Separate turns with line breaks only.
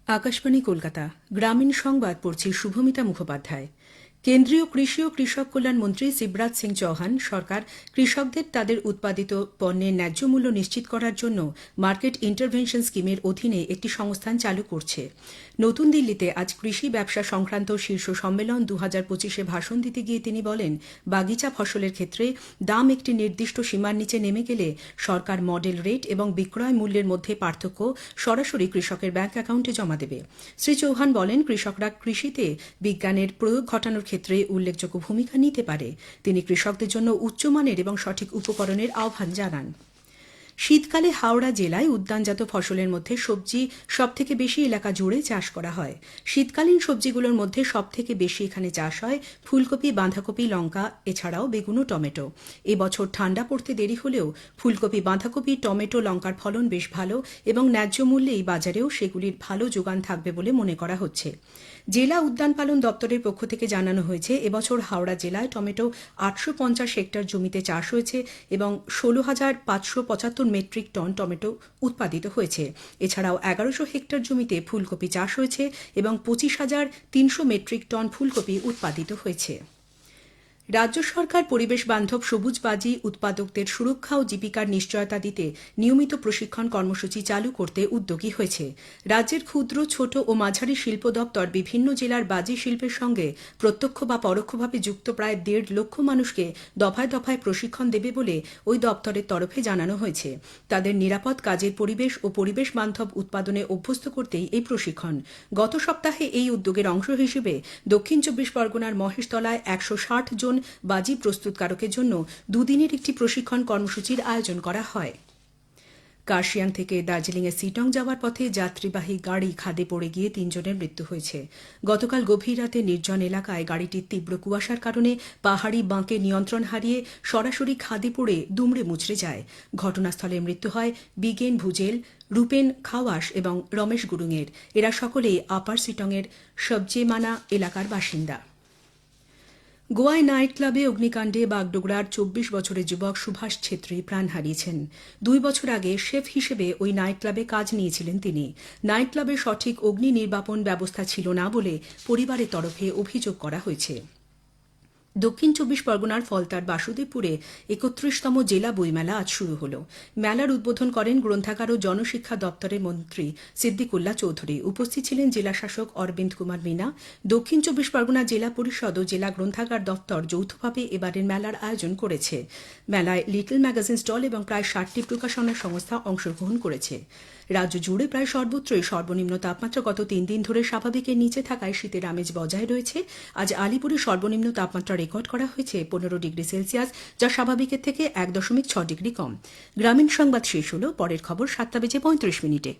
আকাশবাণী কলকাতা গ্রামীণ সংবাদ পড়ছি শুভমিতা মুখোপাধ্যায়। কেন্দ্রীয় কৃষি ও কৃষক কল্যাণ মন্ত্রী শিবরাজ সিং চৌহান সরকার কৃষকদের তাদের উৎপাদিত পণ্যের ন্যায্য মূল্য নিশ্চিত করার জন্য মার্কেট ইন্টারভেনশন স্কিমের অধীনে একটি সংস্থান চালু করছে। নতুন দিল্লিতে আজ কৃষি ব্যবসা সংক্রান্ত শীর্ষ সম্মেলন 2025-এ ভাষণ দিতে গিয়ে তিনি বলেন, বাগিচা ফসলের ক্ষেত্রে দাম একটি নির্দিষ্ট সীমার নিচে নেমে গেলে সরকার মডেল রেট এবং বিক্রয় মূল্যের মধ্যে পার্থক্য সরাসরি কৃষকের ব্যাংক অ্যাকাউন্টে জমা দেবে। শ্রী চৌহান বলেন, কৃষকরা কৃষিতে বিজ্ঞানের প্রয়োগ ঘটানোর ক্ষেত্রে উল্লেখযোগ্য ভূমিকা নিতে পারে। তিনি কৃষকদের জন্য উচ্চমানের এবং সঠিক উপকরণের আহ্বান জানান। শীতকালে হাওড়া জেলায় উদ্যানজাত ফসলের মধ্যে সবজি সবথেকে বেশি এলাকা জুড়ে চাষ করা হয়। শীতকালীন সবজিগুলোর মধ্যে সবথেকে বেশি এখানে চাষ হয় ফুলকপি, বাঁধাকপি, লঙ্কা, এছাড়াও বেগুন ও টমেটো। এবছর ঠান্ডা পড়তে দেরি হলেও ফুলকপি, বাঁধাকপি, টমেটো, লঙ্কার ফলন বেশ ভালো এবং ন্যায্য মূল্যেই বাজারেও সেগুলির ভালো যোগান থাকবে বলে মনে করা হচ্ছে। জেলা উদ্যান পালন দপ্তরের পক্ষ থেকে জানানো হয়েছে, এবছর হাওড়া জেলায় টমেটো 850 হেক্টর জমিতে চাষ হয়েছে এবং 16,575 মেট্রিক টন টমেটো উৎপাদিত হয়েছে। এছাড়াও 1100 হেক্টর জমিতে ফুলকপি চাষ হয়েছে এবং 25,300 মেট্রিক টন ফুলকপি উৎপাদিত হয়েছে। রাজ্য সরকার পরিবেশ বান্ধব সবুজ বাজি উৎপাদকদের সুরক্ষা ও জীবিকার নিশ্চয়তা দিতে নিয়মিত প্রশিক্ষণ কর্মসূচি চালু করতে উদ্যোগী হয়েছে। রাজ্যের ক্ষুদ্র, ছোট ও মাঝারি শিল্প দপ্তর বিভিন্ন জেলার বাজি শিল্পের সঙ্গে প্রত্যক্ষ বা পরোক্ষভাবে যুক্ত প্রায় 1.5 লক্ষ মানুষকে দফায় দফায় প্রশিক্ষণ দেবে বলে ওই দপ্তরের তরফে জানানো হয়েছে। তাদের নিরাপদ কাজের পরিবেশ ও পরিবেশ বান্ধব উৎপাদনে অভ্যস্ত করতেই এই প্রশিক্ষণ। গত সপ্তাহে এই উদ্যোগের অংশ হিসেবে দক্ষিণ 24 পরগনার মহেশতলায় 160 জন বাজি প্রস্তুতকারকের জন্য দুদিনের একটি প্রশিক্ষণ কর্মসূচির আয়োজন করা হয়। কার্শিয়াং থেকে দার্জিলিংয়ে সিটং যাওয়ার পথে যাত্রীবাহী গাড়ি খাদে পড়ে গিয়ে 3 জনের মৃত্যু হয়েছে। গতকাল গভীর রাতে নির্জন এলাকায় গাড়িটির তীব্র কুয়াশার কারণে পাহাড়ি বাঁকে নিয়ন্ত্রণ হারিয়ে সরাসরি খাদে পড়ে দুমড়ে মুচড়ে যায়। ঘটনাস্থলে মৃত্যু হয় বিগেন ভুজেল, রূপেন খাওয়াস এবং রমেশ গুরুংয়ের। এরা সকলেই আপার সিটংয়ের সবজেমানা এলাকার বাসিন্দা। গোয়ায় নাইট ক্লাবে অগ্নিকাণ্ডে বাগডোগরার 24 বছরের যুবক সুভাষ ছেত্রী প্রাণ হারিয়েছেন। 2 বছর আগে শেফ হিসেবে ওই নাইট ক্লাবে কাজ নিয়েছিলেন তিনি। নাইট ক্লাবে সঠিক অগ্নি নির্বাপন ব্যবস্থা ছিল না বলে পরিবারের তরফে অভিযোগ করা হয়েছে। দক্ষিণ 24 পরগনার ফলতার বাসুদেবপুরে 31তম জেলা বইমেলা আজ শুরু হল। মেলার উদ্বোধন করেন গ্রন্থাগার ও জনশিক্ষা দপ্তরের মন্ত্রী সিদ্দিকুল্লাহ চৌধুরী। উপস্থিত ছিলেন জেলাশাসক অরবিন্দ কুমার মিনা। দক্ষিণ 24 পরগনা জেলা পরিষদ ও জেলা গ্রন্থাগার দপ্তর যৌথভাবে এবারের মেলার আয়োজন করেছে। মেলায় লিটল ম্যাগাজিন স্টল এবং প্রায় 60টি প্রকাশনা সংস্থা অংশগ্রহণ করেছে। রাজ্য জুড়ে প্রায় সর্বত্রই সর্বনিম্ন তাপমাত্রা গত 3 দিন ধরে স্বাভাবিকের নিচে থাকায় শীতের আমেজ বজায় রয়েছে। আজ আলিপুরে সর্বনিম্ন তাপমাত্রা রেকর্ড করা হয়েছে 15 ডিগ্রি সেলসিয়াস, যা স্বাভাবিকের থেকে 1.6 ডিগ্রি কম। গ্রামীণ সংবাদ শেষ হল। পরের খবর 7:35 মিনিটে।